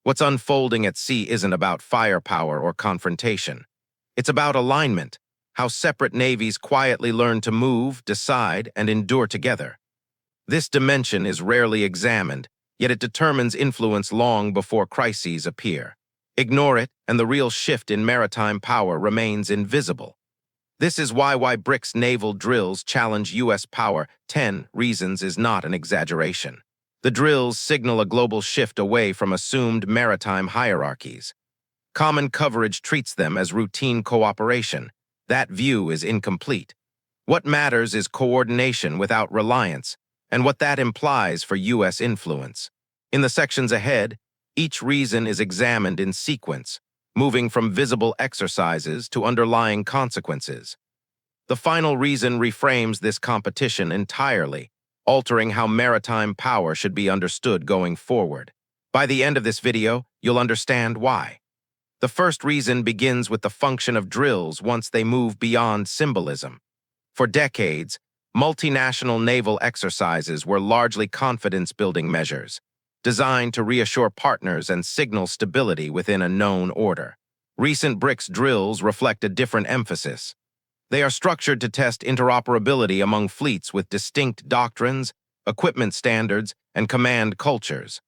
What's unfolding at sea isn't about firepower or confrontation. It's about alignment, how separate navies quietly learn to move, decide, and endure together. This dimension is rarely examined, yet it determines influence long before crises appear. Ignore it, and the real shift in maritime power remains invisible. This is why BRICS naval drills challenge U.S. power. 10 reasons is not an exaggeration. The drills signal a global shift away from assumed maritime hierarchies. Common coverage treats them as routine cooperation. That view is incomplete. What matters is coordination without reliance, and what that implies for U.S. influence. In the sections ahead, each reason is examined in sequence, moving from visible exercises to underlying consequences. The final reason reframes this competition entirely, altering how maritime power should be understood going forward. By the end of this video, you'll understand why. The first reason begins with the function of drills once they move beyond symbolism. For decades, multinational naval exercises were largely confidence-building measures, designed to reassure partners and signal stability within a known order. Recent BRICS drills reflect a different emphasis. They are structured to test interoperability among fleets with distinct doctrines, equipment standards, and command cultures.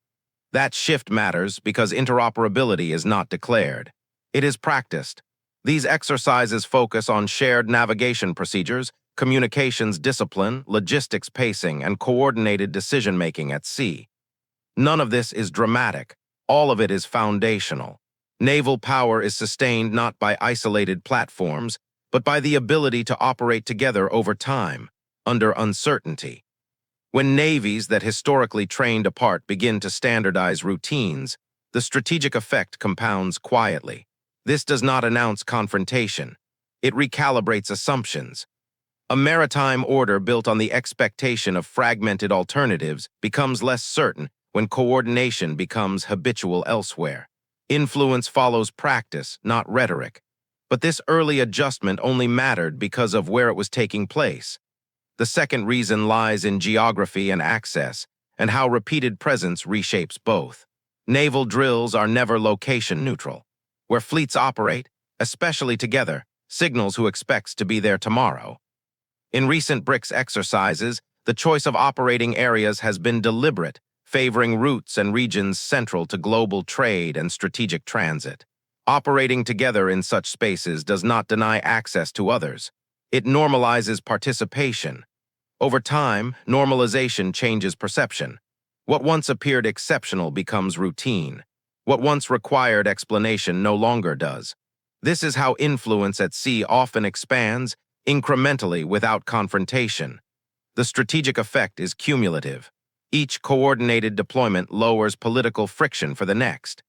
That shift matters because interoperability is not declared. It is practiced. These exercises focus on shared navigation procedures, communications discipline, logistics pacing, and coordinated decision-making at sea. None of this is dramatic. All of it is foundational. Naval power is sustained not by isolated platforms, but by the ability to operate together over time, under uncertainty. When navies that historically trained apart begin to standardize routines, the strategic effect compounds quietly. This does not announce confrontation. It recalibrates assumptions. A maritime order built on the expectation of fragmented alternatives becomes less certain when coordination becomes habitual elsewhere. Influence follows practice, not rhetoric. But this early adjustment only mattered because of where it was taking place. The second reason lies in geography and access, and how repeated presence reshapes both. Naval drills are never location neutral. Where fleets operate, especially together, signals who expects to be there tomorrow. In recent BRICS exercises, the choice of operating areas has been deliberate, favoring routes and regions central to global trade and strategic transit. Operating together in such spaces does not deny access to others. It normalizes participation. Over time, normalization changes perception. What once appeared exceptional becomes routine. What once required explanation no longer does. This is how influence at sea often expands, incrementally without confrontation. The strategic effect is cumulative. Each coordinated deployment lowers political friction for the next.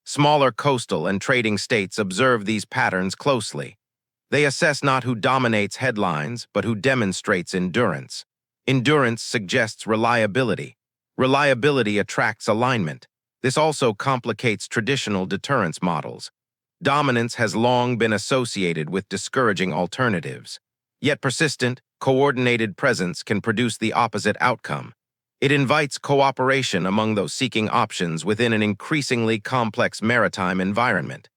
Smaller coastal and trading states observe these patterns closely. They assess not who dominates headlines, but who demonstrates endurance. Endurance suggests reliability. Reliability attracts alignment. This also complicates traditional deterrence models. Dominance has long been associated with discouraging alternatives. Yet persistent, coordinated presence can produce the opposite outcome. It invites cooperation among those seeking options within an increasingly complex maritime environment.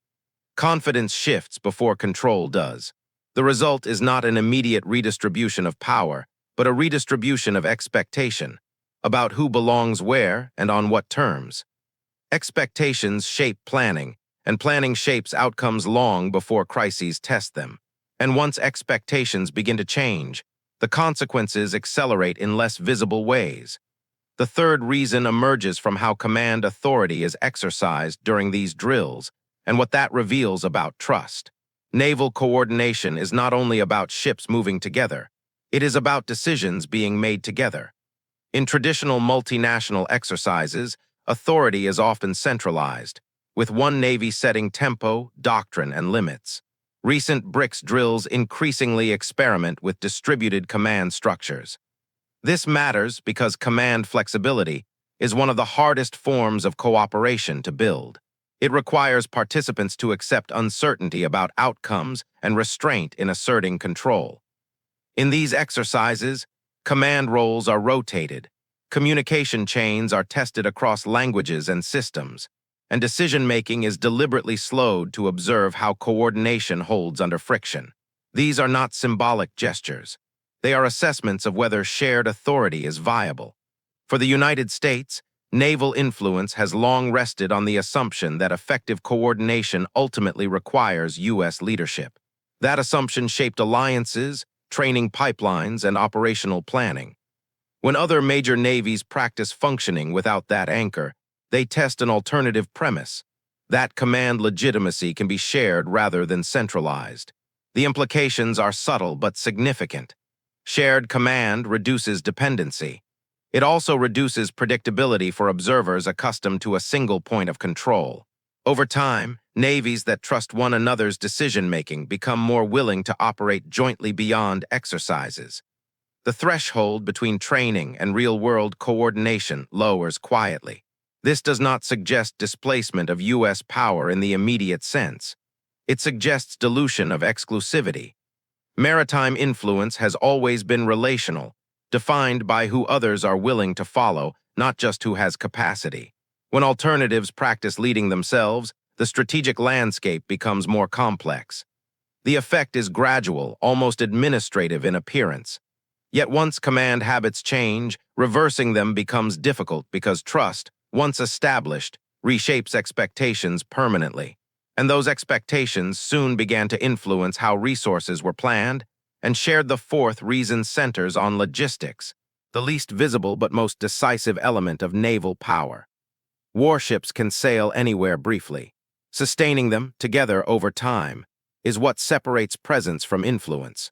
Confidence shifts before control does. The result is not an immediate redistribution of power, but a redistribution of expectation, about who belongs where and on what terms. Expectations shape planning, and planning shapes outcomes long before crises test them. And once expectations begin to change, the consequences accelerate in less visible ways. The third reason emerges from how command authority is exercised during these drills and what that reveals about trust. Naval coordination is not only about ships moving together, it is about decisions being made together. In traditional multinational exercises, authority is often centralized, with one navy setting tempo, doctrine, and limits. Recent BRICS drills increasingly experiment with distributed command structures. This matters because command flexibility is one of the hardest forms of cooperation to build. It requires participants to accept uncertainty about outcomes and restraint in asserting control. In these exercises, command roles are rotated. Communication chains are tested across languages and systems. and decision-making is deliberately slowed to observe how coordination holds under friction. These are not symbolic gestures. They are assessments of whether shared authority is viable. For the United States, naval influence has long rested on the assumption that effective coordination ultimately requires U.S. leadership. That assumption shaped alliances, training pipelines, and operational planning. When other major navies practice functioning without that anchor, they test an alternative premise. That command legitimacy can be shared rather than centralized. The implications are subtle but significant. Shared command reduces dependency. It also reduces predictability for observers accustomed to a single point of control. Over time, navies that trust one another's decision-making become more willing to operate jointly beyond exercises. The threshold between training and real-world coordination lowers quietly. This does not suggest displacement of U.S. power in the immediate sense. It suggests dilution of exclusivity. Maritime influence has always been relational, defined by who others are willing to follow, not just who has capacity. When alternatives practice leading themselves, the strategic landscape becomes more complex. The effect is gradual, almost administrative in appearance. Yet once command habits change, reversing them becomes difficult because trust, once established, reshapes expectations permanently. And those expectations soon began to influence how resources were planned, and shared the fourth reason centers on logistics, the least visible but most decisive element of naval power. Warships can sail anywhere briefly. Sustaining them, together over time, is what separates presence from influence.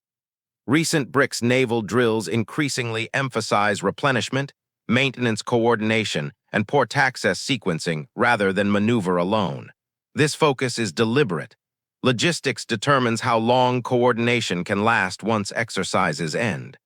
Recent BRICS naval drills increasingly emphasize replenishment, maintenance coordination, and port access sequencing rather than maneuver alone. This focus is deliberate. Logistics determines how long coordination can last once exercises end.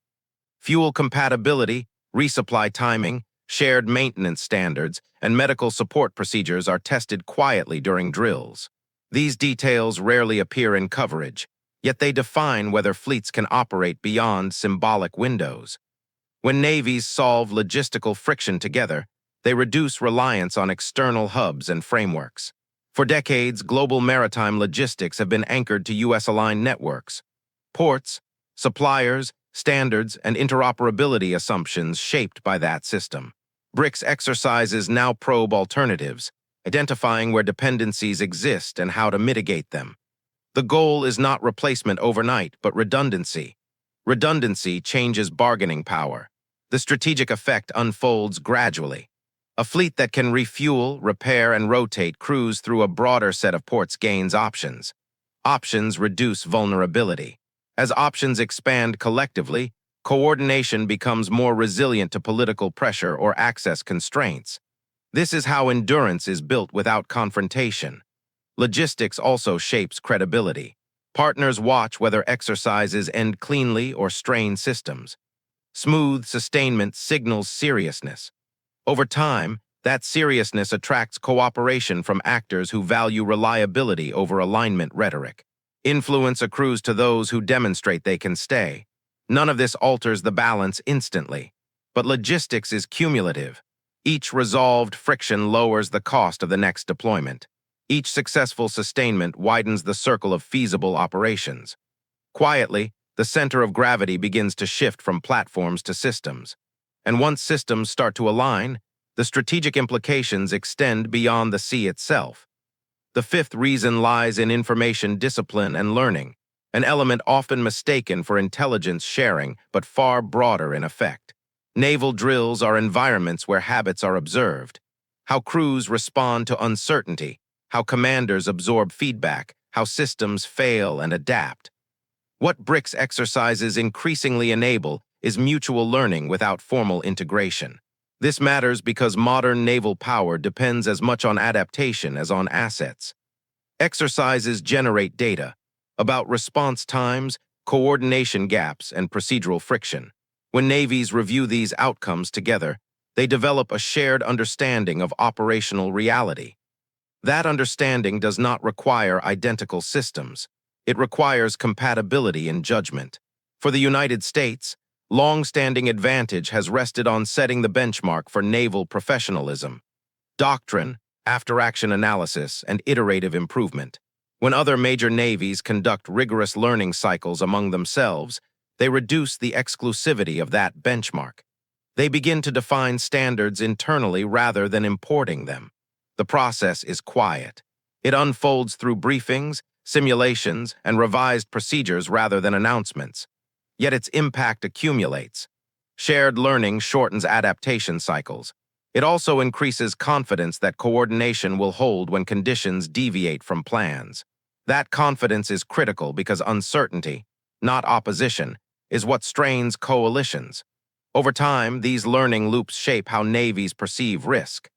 Fuel compatibility, resupply timing, shared maintenance standards, and medical support procedures are tested quietly during drills. These details rarely appear in coverage, yet they define whether fleets can operate beyond symbolic windows. When navies solve logistical friction together, they reduce reliance on external hubs and frameworks. For decades, global maritime logistics have been anchored to U.S.-aligned networks. Ports, suppliers, standards, and interoperability assumptions shaped by that system. BRICS exercises now probe alternatives, identifying where dependencies exist and how to mitigate them. The goal is not replacement overnight, but redundancy. Redundancy changes bargaining power. The strategic effect unfolds gradually. A fleet that can refuel, repair, and rotate crews through a broader set of ports gains options. Options reduce vulnerability. As options expand collectively, coordination becomes more resilient to political pressure or access constraints. This is how endurance is built without confrontation. Logistics also shapes credibility. Partners watch whether exercises end cleanly or strain systems. Smooth sustainment signals seriousness. Over time, that seriousness attracts cooperation from actors who value reliability over alignment rhetoric. Influence accrues to those who demonstrate they can stay. None of this alters the balance instantly. But logistics is cumulative. Each resolved friction lowers the cost of the next deployment. Each successful sustainment widens the circle of feasible operations. Quietly, the center of gravity begins to shift from platforms to systems. And once systems start to align, the strategic implications extend beyond the sea itself. The fifth reason lies in information discipline and learning, an element often mistaken for intelligence sharing but far broader in effect. Naval drills are environments where habits are observed. How crews respond to uncertainty, how commanders absorb feedback, how systems fail and adapt. What BRICS exercises increasingly enable is mutual learning without formal integration. This matters because modern naval power depends as much on adaptation as on assets. Exercises generate data about response times, coordination gaps, and procedural friction. When navies review these outcomes together, they develop a shared understanding of operational reality. That understanding does not require identical systems. It requires compatibility in judgment. For the United States, long-standing advantage has rested on setting the benchmark for naval professionalism. Doctrine, after-action analysis, and iterative improvement. When other major navies conduct rigorous learning cycles among themselves, they reduce the exclusivity of that benchmark. They begin to define standards internally rather than importing them. The process is quiet. It unfolds through briefings, simulations, and revised procedures rather than announcements. Yet its impact accumulates. Shared learning shortens adaptation cycles. It also increases confidence that coordination will hold when conditions deviate from plans. That confidence is critical because uncertainty, not opposition, is what strains coalitions. Over time, these learning loops shape how navies perceive risk.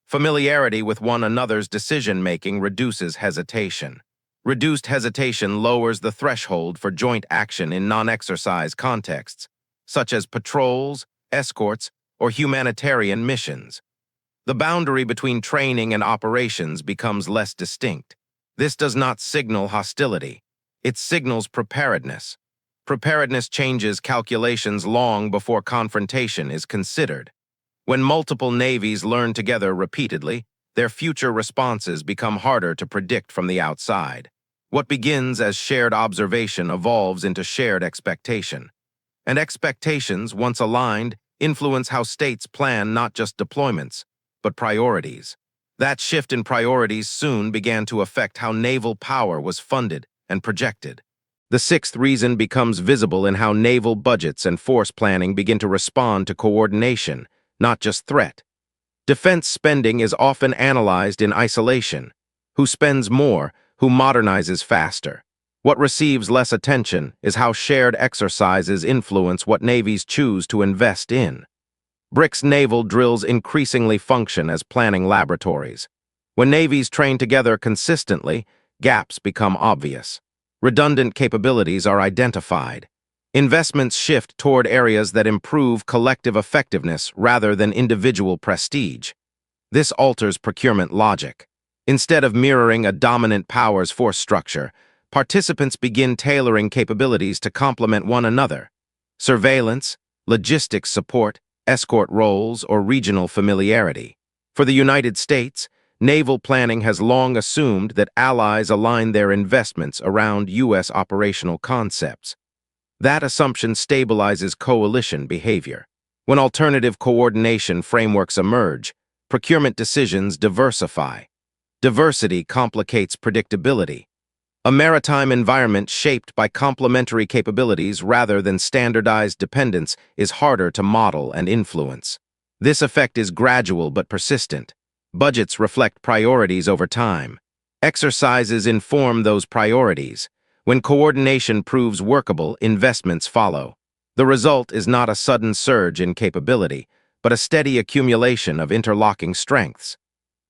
Familiarity with one another's decision-making reduces hesitation. Reduced hesitation lowers the threshold for joint action in non-exercise contexts, such as patrols, escorts, or humanitarian missions. The boundary between training and operations becomes less distinct. This does not signal hostility. It signals preparedness. Preparedness changes calculations long before confrontation is considered. When multiple navies learn together repeatedly, their future responses become harder to predict from the outside. What begins as shared observation evolves into shared expectation. And expectations, once aligned, influence how states plan not just deployments, but priorities. That shift in priorities soon began to affect how naval power was funded and projected. The sixth reason becomes visible in how naval budgets and force planning begin to respond to coordination, not just threat. Defense spending is often analyzed in isolation. Who spends more? Who modernizes faster? What receives less attention is how shared exercises influence what navies choose to invest in. BRICS naval drills increasingly function as planning laboratories. When navies train together consistently, gaps become obvious. Redundant capabilities are identified. Investments shift toward areas that improve collective effectiveness rather than individual prestige. This alters procurement logic. Instead of mirroring a dominant power's force structure, participants begin tailoring capabilities to complement one another. Surveillance, logistics support, escort roles, or regional familiarity. For the United States, naval planning has long assumed that allies align their investments around U.S. operational concepts. That assumption stabilizes coalition behavior. When alternative coordination frameworks emerge, procurement decisions diversify. Diversity complicates predictability. A maritime environment shaped by complementary capabilities rather than standardized dependence is harder to model and influence. This effect is gradual but persistent. Budgets reflect priorities over time. Exercises inform those priorities. When coordination proves workable, investments follow. The result is not a sudden surge in capability, but a steady accumulation of interlocking strengths.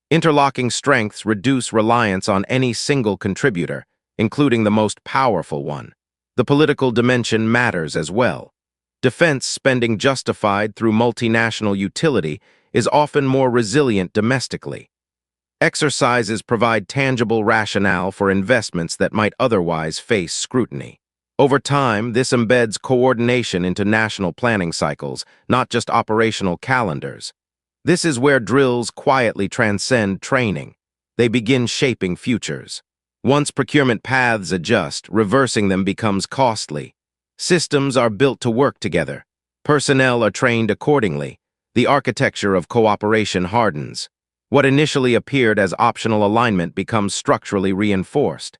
Interlocking strengths reduce reliance on any single contributor, including the most powerful one. The political dimension matters as well. Defense spending justified through multinational utility is often more resilient domestically. Exercises provide tangible rationale for investments that might otherwise face scrutiny. Over time, this embeds coordination into national planning cycles, not just operational calendars. This is where drills quietly transcend training. They begin shaping futures. Once procurement paths adjust, reversing them becomes costly. Systems are built to work together. Personnel are trained accordingly. The architecture of cooperation hardens. What initially appeared as optional alignment becomes structurally reinforced.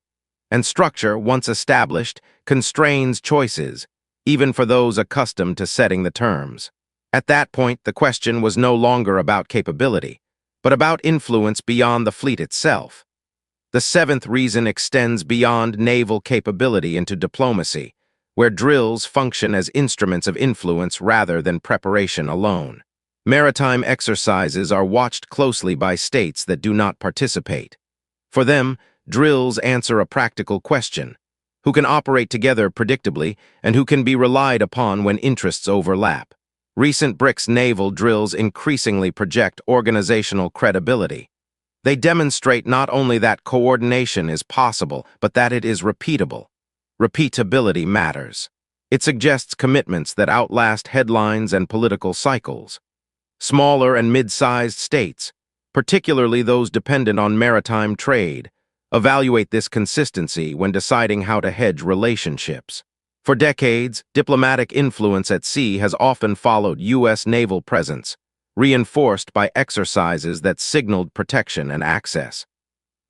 And structure, once established, constrains choices, even for those accustomed to setting the terms. At that point, the question was no longer about capability, but about influence beyond the fleet itself. The seventh reason extends beyond naval capability into diplomacy, where drills function as instruments of influence rather than preparation alone. Maritime exercises are watched closely by states that do not participate. For them, drills answer a practical question: who can operate together predictably and who can be relied upon when interests overlap. Recent BRICS naval drills increasingly project organizational credibility. They demonstrate not only that coordination is possible, but that it is repeatable. Repeatability matters. It suggests commitments that outlast headlines and political cycles. Smaller and mid-sized states, particularly those dependent on maritime trade. Evaluate this consistency when deciding how to hedge relationships. For decades, diplomatic influence at sea has often followed U.S. naval presence, reinforced by exercises that signaled protection and access.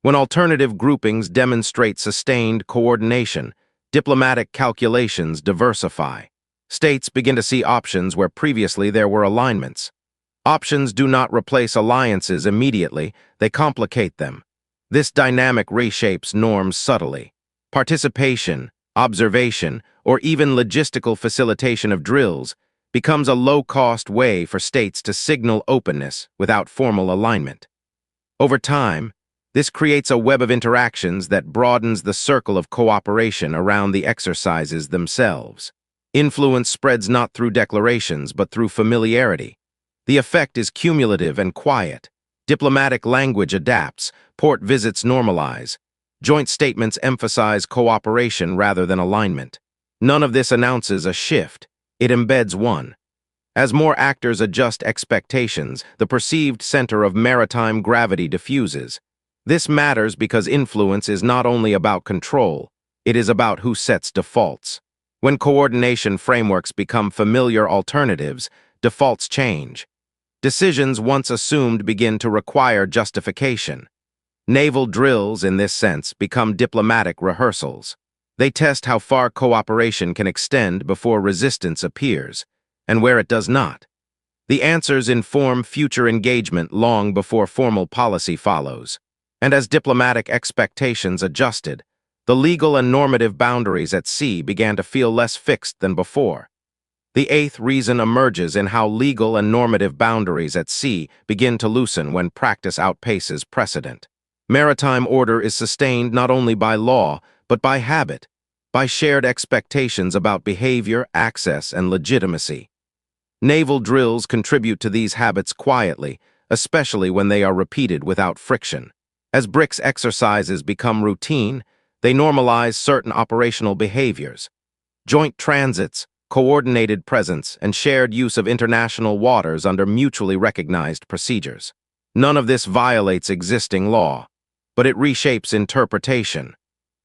When alternative groupings demonstrate sustained coordination, diplomatic calculations diversify. States begin to see options where previously there were alignments. Options do not replace alliances immediately, they complicate them. This dynamic reshapes norms subtly. Participation, observation, or even logistical facilitation of drills becomes a low-cost way for states to signal openness without formal alignment. Over time, this creates a web of interactions that broadens the circle of cooperation around the exercises themselves. Influence spreads not through declarations but through familiarity. The effect is cumulative and quiet. Diplomatic language adapts, port visits normalize. Joint statements emphasize cooperation rather than alignment. None of this announces a shift, it embeds one. As more actors adjust expectations, the perceived center of maritime gravity diffuses. This matters because influence is not only about control, it is about who sets defaults. When coordination frameworks become familiar alternatives, defaults change. Decisions once assumed begin to require justification. Naval drills, in this sense, become diplomatic rehearsals. They test how far cooperation can extend before resistance appears, and where it does not. The answers inform future engagement long before formal policy follows. And as diplomatic expectations adjusted, the legal and normative boundaries at sea began to feel less fixed than before. The eighth reason emerges in how legal and normative boundaries at sea begin to loosen when practice outpaces precedent. Maritime order is sustained not only by law, but by habit, by shared expectations about behavior, access, and legitimacy. Naval drills contribute to these habits quietly, especially when they are repeated without friction. As BRICS exercises become routine, they normalize certain operational behaviors. Joint transits, coordinated presence, and shared use of international waters under mutually recognized procedures. None of this violates existing law, but it reshapes interpretation.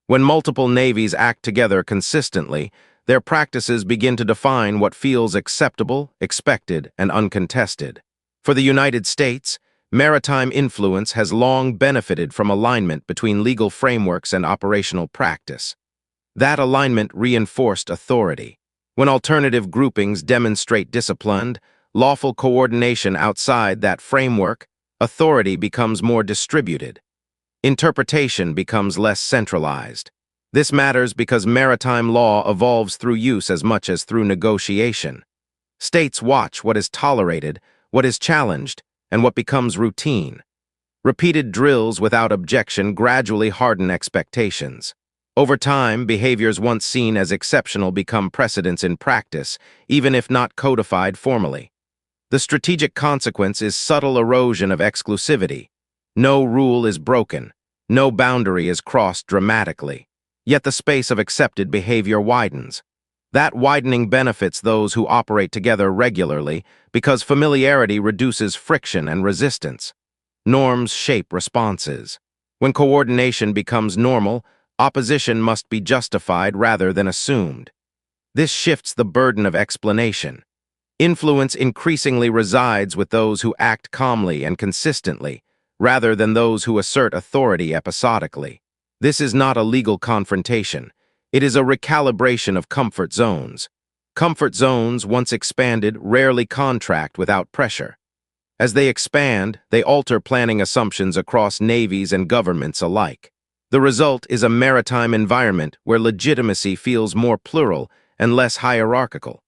When multiple navies act together consistently, their practices begin to define what feels acceptable, expected, and uncontested. For the United States, maritime influence has long benefited from alignment between legal frameworks and operational practice. That alignment reinforced authority. When alternative groupings demonstrate disciplined, lawful coordination outside that framework, authority becomes more distributed. Interpretation becomes less centralized. This matters because maritime law evolves through use as much as through negotiation. States watch what is tolerated, what is challenged, and what becomes routine. Repeated drills without objection gradually harden expectations. Over time, behaviors once seen as exceptional become precedents in practice, even if not codified formally. The strategic consequence is subtle erosion of exclusivity. No rule is broken, no boundary is crossed dramatically, yet the space of accepted behavior widens. That widening benefits those who operate together regularly because familiarity reduces friction and resistance. Norms shape responses. When coordination becomes normal, opposition must be justified rather than assumed. This shifts the burden of explanation. Influence increasingly resides with those who act calmly and consistently, rather than those who assert authority episodically. This is not a legal confrontation. It is a recalibration of comfort zones. Comfort zones, once expanded, rarely contract without pressure. As they expand, they alter planning assumptions across navies and governments alike. The result is a maritime environment where legitimacy feels more plural and less hierarchical.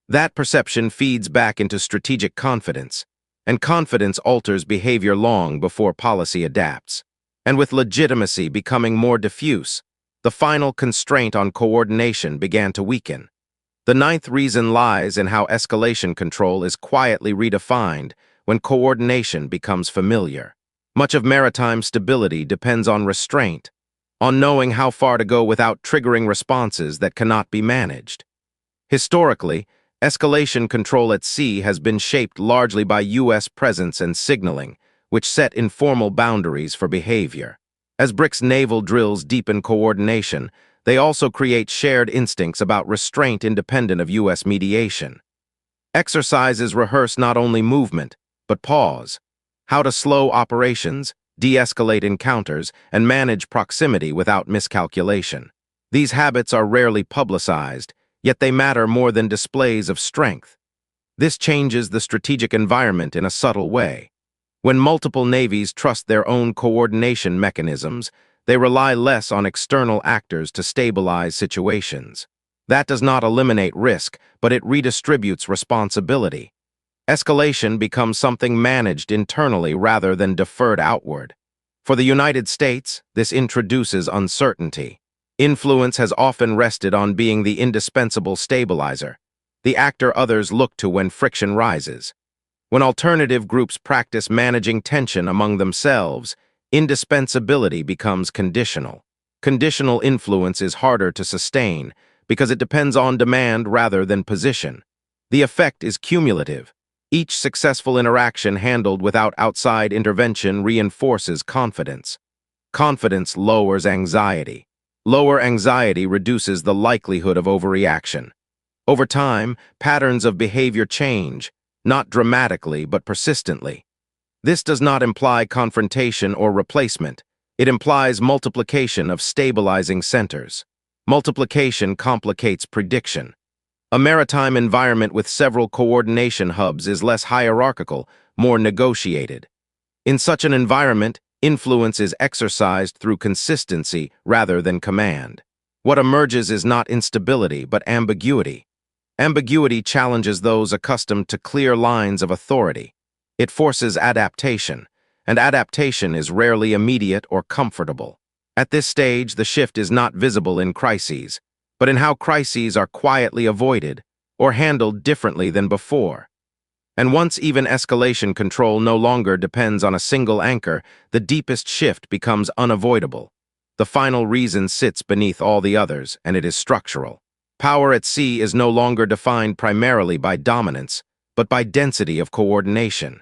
That perception feeds back into strategic confidence, and confidence alters behavior long before policy adapts. And with legitimacy becoming more diffuse, the final constraint on coordination began to weaken. The ninth reason lies in how escalation control is quietly redefined when coordination becomes familiar. Much of maritime stability depends on restraint, on knowing how far to go without triggering responses that cannot be managed. Historically, escalation control at sea has been shaped largely by U.S. presence and signaling, which set informal boundaries for behavior. As BRICS naval drills deepen coordination, they also create shared instincts about restraint independent of U.S. mediation. Exercises rehearse not only movement, but pause, how to slow operations, de-escalate encounters, and manage proximity without miscalculation. These habits are rarely publicized, yet they matter more than displays of strength. This changes the strategic environment in a subtle way. When multiple navies trust their own coordination mechanisms, they rely less on external actors to stabilize situations. That does not eliminate risk, but it redistributes responsibility. Escalation becomes something managed internally rather than deferred outward. For the United States, this introduces uncertainty. Influence has often rested on being the indispensable stabilizer, the actor others look to when friction rises. When alternative groups practice managing tension among themselves, indispensability becomes conditional. Conditional influence is harder to sustain because it depends on demand rather than position. The effect is cumulative. Each successful interaction handled without outside intervention reinforces confidence. Confidence lowers anxiety. Lower anxiety reduces the likelihood of overreaction. Over time, patterns of behavior change, not dramatically but persistently. This does not imply confrontation or replacement. It implies multiplication of stabilizing centers. Multiplication complicates prediction. A maritime environment with several coordination hubs is less hierarchical, more negotiated. In such an environment, influence is exercised through consistency rather than command. What emerges is not instability, but ambiguity. Ambiguity challenges those accustomed to clear lines of authority. It forces adaptation, and adaptation is rarely immediate or comfortable. At this stage, the shift is not visible in crises, but in how crises are quietly avoided or handled differently than before. And once even escalation control no longer depends on a single anchor, the deepest shift becomes unavoidable. The final reason sits beneath all the others, and it is structural. Power at sea is no longer defined primarily by dominance, but by density of coordination.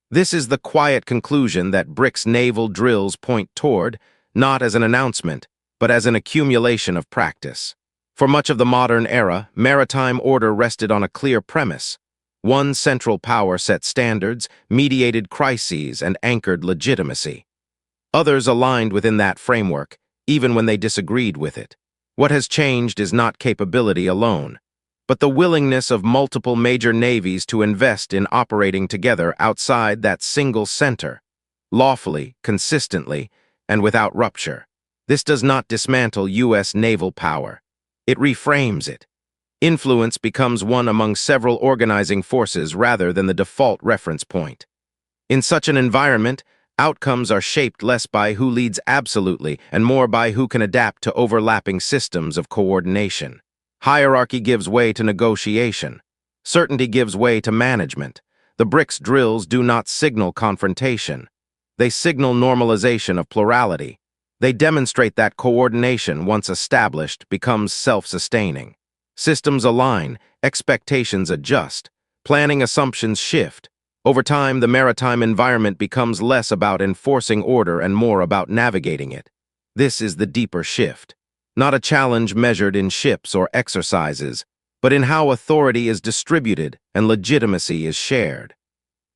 This is the quiet conclusion that BRICS naval drills point toward, not as an announcement, but as an accumulation of practice. For much of the modern era, maritime order rested on a clear premise. One central power set standards, mediated crises, and anchored legitimacy. Others aligned within that framework, even when they disagreed with it. What has changed is not capability alone, but the willingness of multiple major navies to invest in operating together outside that single center, lawfully, consistently, and without rupture. This does not dismantle U.S. naval power. It reframes it. Influence becomes one among several organizing forces rather than the default reference point. In such an environment, outcomes are shaped less by who leads absolutely and more by who can adapt to overlapping systems of coordination. Hierarchy gives way to negotiation. Certainty gives way to management. The BRICS drills do not signal confrontation. They signal normalization of plurality. They demonstrate that coordination, once established, becomes self-sustaining. Systems align, expectations adjust, planning assumptions shift. Over time, the maritime environment becomes less about enforcing order and more about navigating it. This is the deeper shift. Not a challenge measured in ships or exercises, but in how authority is distributed and legitimacy is shared.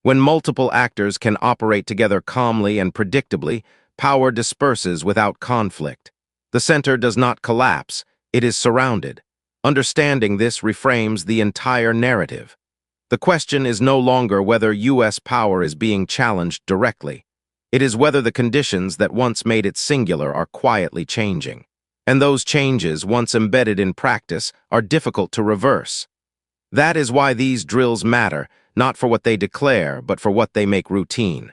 When multiple actors can operate together calmly and predictably, power disperses without conflict. The center does not collapse, it is surrounded. Understanding this reframes the entire narrative. The question is no longer whether U.S. power is being challenged directly. It is whether the conditions that once made it singular are quietly changing. And those changes, once embedded in practice, are difficult to reverse. That is why these drills matter, not for what they declare, but for what they make routine.